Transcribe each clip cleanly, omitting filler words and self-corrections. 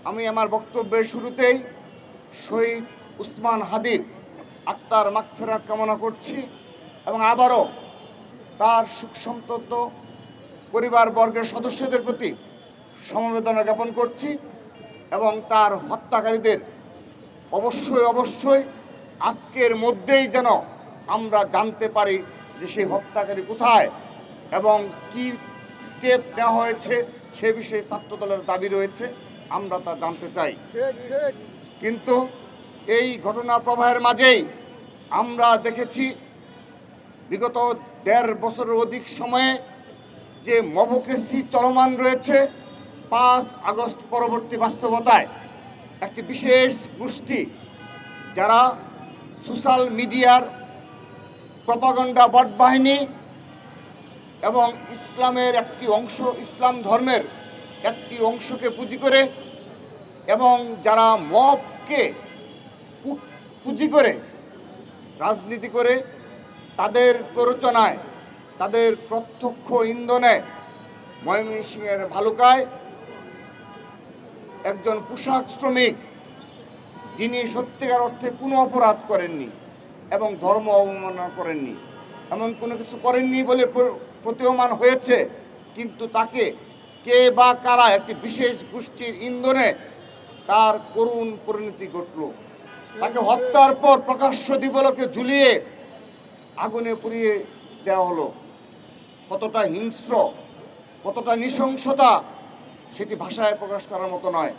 আমি আমার বক্তব্যের শুরুতেই শহীদ উসমান হাদির আত্মার মাগফিরাত কামনা করছি এবং আবারও তার সুখসন্তত পরিবারবর্গের সদস্যদের প্রতি সমবেদনা জ্ঞাপন করছি এবং তার হত্যাকারীদের অবশ্যই আজকের মধ্যেই যেন আমরা জানতে পারি যে সেই হত্যাকারী কোথায় এবং কি স্টেপ নেওয়া হয়েছে সে বিষয়ে ছাত্রদলের দাবি রয়েছে, আমরা তা জানতে চাই। কিন্তু এই ঘটনা প্রবাহের মাঝেই আমরা দেখেছি বিগত ১.৫ বছরের অধিক সময়ে যে মবক্রেসি চলমান রয়েছে, ৫ আগস্ট পরবর্তী বাস্তবতায় একটি বিশেষ গোষ্ঠী যারা সোশ্যাল মিডিয়ার প্রপাগান্ডা বট বাহিনী এবং ইসলামের একটি অংশ, ইসলাম ধর্মের একটি অংশকে পুঁজি করে এবং যারা মবকে পুঁজি করে রাজনীতি করে, তাদের প্ররোচনায়, তাদের প্রত্যক্ষ ইন্ধনে ময়মনসিংহের ভালুকায় একজন পোশাক শ্রমিক, যিনি সত্যিকার অর্থে কোনো অপরাধ করেননি এবং ধর্ম অবমাননা করেননি, এমন কোনো কিছু করেননি বলে প্রতীয়মান হয়েছে, কিন্তু তাকে কে বা কারা একটি বিশেষ গোষ্ঠীর ইন্ধনে তার করুণ পরিণতি ঘটল। তাকে হত্যার পর প্রকাশ্য দিবলোকে ঝুলিয়ে আগুনে পুড়িয়ে দেওয়া হলো। কতটা হিংস্র, কতটা নৃশংসতা, সেটি ভাষায় প্রকাশ করার মতো নয়।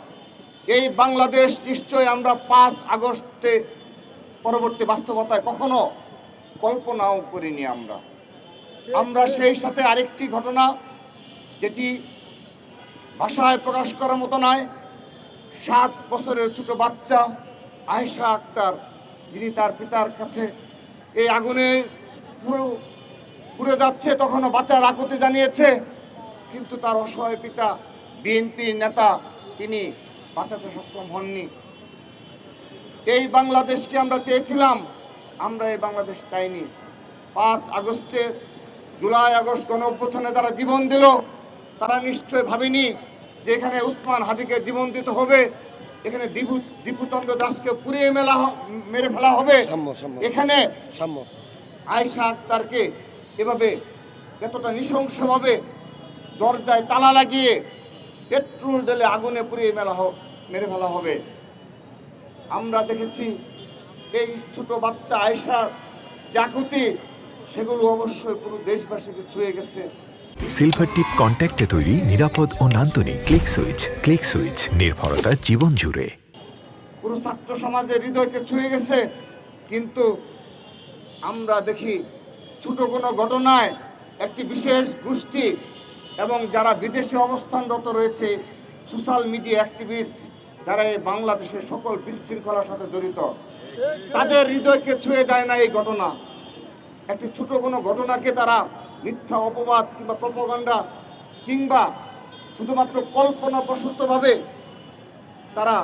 এই বাংলাদেশ নিশ্চয় আমরা ৫ আগস্টে পরবর্তী বাস্তবতায় কখনো কল্পনাও করিনি। আমরা সেই সাথে আরেকটি ঘটনা যেটি ভাষায় প্রকাশ করার মতো নয়, ৭ বছরের ছোট বাচ্চা আয়েশা আক্তার, যিনি তার পিতার কাছে এই আগুনে পুড়ে যাচ্ছে তখনও বাঁচার আকুতি জানিয়েছে, কিন্তু তার অসহায় পিতা বিএনপির নেতা তিনি বাঁচাতে সক্ষম হননি। এই বাংলাদেশকে আমরা চেয়েছিলাম, আমরা এই বাংলাদেশ চাইনি। ৫ আগস্টে, জুলাই আগস্ট গণ অভ্যুত্থানে যারা জীবন দিল, তারা নিশ্চয় ভাবেনি যে এখানে উসমান হাদিকে জীবন দিতে হবে, এখানে দীপুচন্দ্র দাসকে পুড়িয়ে মেরে ফেলা হবে, এখানে আয়েশা আক্তারকে এভাবে এতটা নৃশংসভাবে দরজায় তালা লাগিয়ে পেট্রোল ঢেলে আগুনে পুড়িয়ে মেরে ফেলা হবে। আমরা দেখেছি এই ছোট বাচ্চা আয়েশার জাকুতি, সেগুলো অবশ্যই পুরো দেশবাসীকে ছুঁয়ে গেছে। সিলভার টিপ কন্ট্যাক্টে তৈরি নিরাপদ ও নান্দনিক ক্লিক সুইচ নির্ভরতা জীবন জুড়ে পুরো ছাত্র সমাজের হৃদয়কে ছুঁয়ে গেছে। কিন্তু আমরা দেখি ছোট কোনো ঘটনায় একটি বিশেষ গোষ্ঠী এবং যারা বিদেশে অবস্থানরত রয়েছে, সোশ্যাল মিডিয়া অ্যাক্টিভিস্ট, যারা এই বাংলাদেশের সকল বিশৃঙ্খলার সাথে জড়িত, তাদের হৃদয়কে ছুঁয়ে যায় না এই ঘটনা। একটি ছোট কোনো ঘটনাকে তারা মিথ্যা অপবাদ কিংবা প্রপাগান্ডা কিংবা শুধুমাত্র কল্পনাপ্রসূতভাবে তারা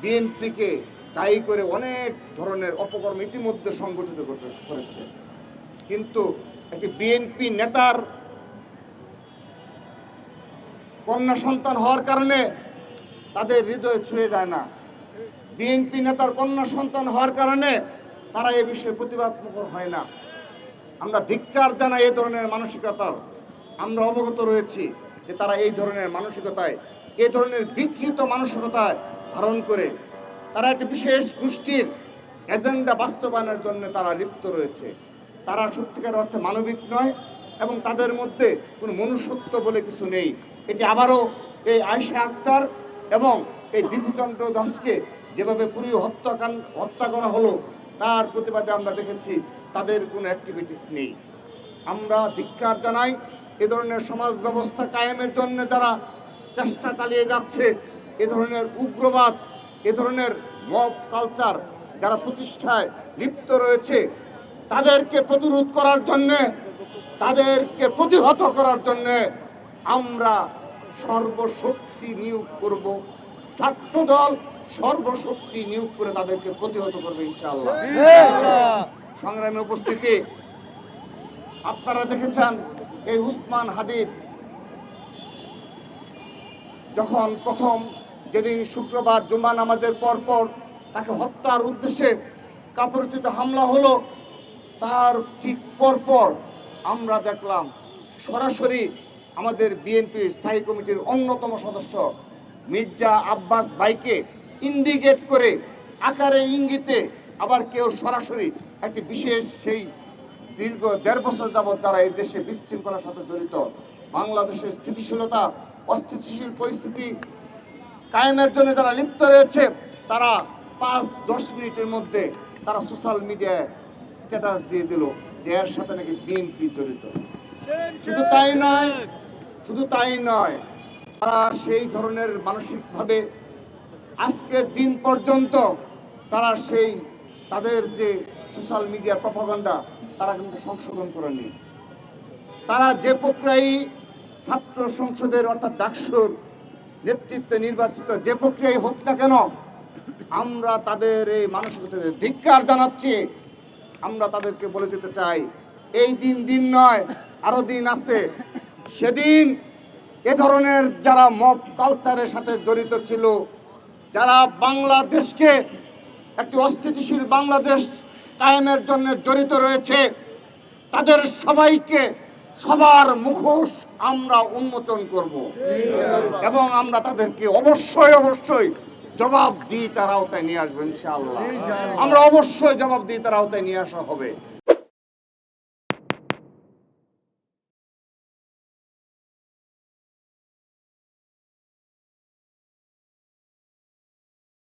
বিএনপিকে দায়ী করে অনেক ধরনের অপকর্ম ইতিমধ্যে সংগঠিত করেছে। কিন্তু একটি বিএনপি নেতার কন্যা সন্তান হওয়ার কারণে তাদের হৃদয় ছুঁয়ে যায় না। বিএনপি নেতার কন্যা সন্তান হওয়ার কারণে তারা এ বিষয়ে প্রতিবাদমুখর হয় না। আমরা ধিক্কার জানাই এই ধরনের মানসিকতার। আমরা অবগত রয়েছি যে তারা এই ধরনের মানসিকতায়, এই ধরনের বিকৃত মানসিকতায় ধারণ করে তারা একটি বিশেষ গোষ্ঠীর এজেন্ডা বাস্তবায়নের জন্য তারা লিপ্ত রয়েছে। তারা সত্যিকার অর্থে মানবিক নয় এবং তাদের মধ্যে কোনো মনুষ্যত্ব বলে কিছু নেই। এটি আবারও এই আয়েশা আক্তার এবং এই দীপুচন্দ্র দাসকে যেভাবে পুড়িয়ে হত্যা করা হলো, তার প্রতিবাদে আমরা দেখেছি তাদের কোনো অ্যাক্টিভিটিস নেই। আমরা ধিক্কার জানাই এ ধরনের সমাজ ব্যবস্থা কায়েমের জন্য যারা চেষ্টা চালিয়ে যাচ্ছে, এ ধরনের উগ্রবাদ, এ ধরনের মব কালচার যারা প্রতিষ্ঠায় লিপ্ত রয়েছে, তাদেরকে প্রতিরোধ করার জন্যে, তাদেরকে প্রতিহত করার জন্যে আমরা সর্বশক্তি নিয়োগ করব। ছাত্রদল সর্বশক্তি নিয়োগ করে তাদেরকে প্রতিহত করবে ইনশাআল্লাহ। সংগ্রামে উপস্থিতি, আপনারা দেখেছেন এই উসমান হাদির যখন প্রথম যেদিন শুক্রবার জুমা নামাজের পর তাকে হত্যার উদ্দেশ্যে কাপুরুচিত হামলা হলো, তার ঠিক পর আমরা দেখলাম সরাসরি আমাদের বিএনপির স্থায়ী কমিটির অন্যতম সদস্য মির্জা আব্বাস ভাইকে ইন্ডিকেট করে আকারে ইঙ্গিতে, আবার কেউ সরাসরি একটি বিশেষ সেই দীর্ঘ 1.5 বছর যাবৎ যারা এই দেশে বিশৃঙ্খলার সাথে জড়িত, বাংলাদেশের স্থিতিশীলতা অস্থিতিশীল পরিস্থিতি কায়েমের জন্য যারা লিপ্ত রয়েছে, তারা 5-10 মিনিটের মধ্যে তারা সোশ্যাল মিডিয়ায় স্ট্যাটাস দিয়ে দিল যে এর সাথে নাকি বিএনপি জড়িত। শুধু তাই নয়, তারা সেই ধরনের মানসিকভাবে আজকের দিন পর্যন্ত তারা সেই তাদের যে সোশ্যাল মিডিয়ার প্রপাগান্ডা তারা কিন্তু সংশোধন করেনি। তারা যে প্রক্রিয়ায় ছাত্র সংসদের অর্থাৎ ডাকসুর নেতৃত্বে নির্বাচিত যে প্রক্রিয়ায় হোক না কেন, আমরা তাদের এই মানসিকতাকে ধিক্কার জানাচ্ছি। আমরা তাদেরকে বলে যেতে চাই, এই দিন নয়, আরো দিন আছে। সেদিন এ ধরনের যারা মব কালচারের সাথে জড়িত ছিল, যারা বাংলাদেশকে একটি অস্থিতিশীল বাংলাদেশ কায়েমের জন্য জড়িত রয়েছে, তাদের সবাইকে সবার মুখোশ আমরা উন্মোচন করব এবং আমরা তাদেরকে অবশ্যই জবাবদিহিতার আওতায় নিয়ে আসবো ইনশাআল্লাহ। আমরা অবশ্যই জবাবদিহিতার আওতায় নিয়ে আসা হবে।